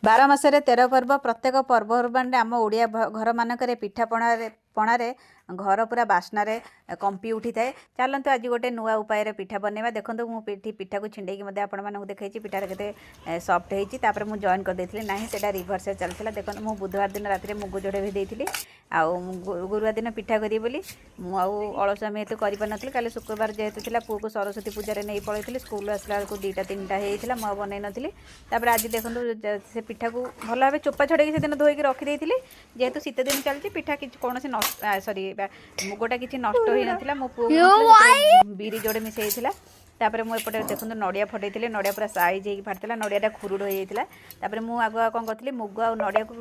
ବାର ମାସରେ 13 पर्व प्रत्येक पर्वपर्वाणी आम ओडिया घर मानक पिठापणारे घर पूरा बास्नार कंपी उठी थाए। चलतु आज गोटे नुआ उपाय पिठा बनवा देखो मुझे पिठा को छिंडे आपको देखी पिठार के सफ्ट होती मुझे जॉइन कर देती ना से रिभर्स चलता देखो मुझे बुधवार दिन राति मुग जोड़े भिजई आउ गुरुवार दिन पिठा करी बोली अलसुआमी हेतु कर काली शुक्रवार जेहेतु था पुआ को सरस्वती पूजा नहीं पलैली स्कूल आसला बेलू 2टा 3टा होता मुझे बनई नी आज देखो से पिठा को भल भाव चोपा छड़े से दिन धोईकी रखी जेहेतु शीत दिन चलती पिठा कौन सॉरी मुगटा किसी नष्ट हो नाला मो पुआ बिरी जोड़े मिसई तापर मुझे देखो नड़िया फटई नड़िया पूरा साइज हो फाटला नड़िया खुरुड़ हो जाता मुझे आगुआ कौन करी मुग आ नड़िया को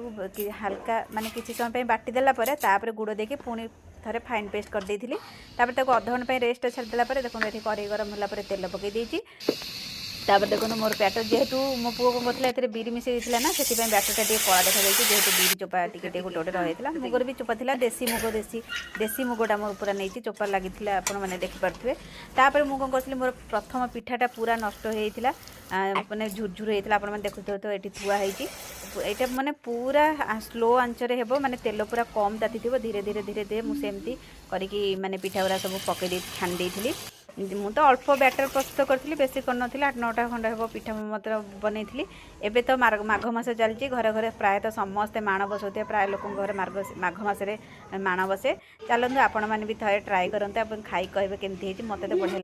हल्का माने किसी समय बाटिदेला गुड़ देके पुणी थे फाइन पेस्ट कर देती अध घंटे रेस्ट छाड़देला देखो ये कड़े गरम होला तेल पकई तापर देखो मोर बैटर जेहेतु मो पुओ कौन करता बिरी मिसई ना से बैटरटा टे कला देखा जेहेतु बिरी चोपा टे गोटे गोटे रही है मुगर भी चोपा था देसी मुग देसी मुगटा मोर पूरा नहीं चोपा लगी आपने देखिपे तापर मुझे कौन करी मोर प्रथम पिठाटा पूरा नष्ट होता मैंने झुरझुर होता आप देखुए तो ये थुआई यहाँ माने पूरा स्लो आंचरे हेबो माने तेल पूरा कम ताती थी धीरे धीरे धीरे धीरे मुझे करके माने पिठा गुरा सब पकई छाणी देती मुझे तो अल्प बैटर प्रस्तुत करी बेसी कर 8-9टा खंड हे पिठा मतलब बनई एबे तो माघ मास चलती घरे घरे प्रायतः समस्ते माण बसौते प्राय लोक घर माघ मसरे माण बसे चलते आपण मैंने भी थे ट्राए करते आप खाई कहे केमती मत तो बढ़िया।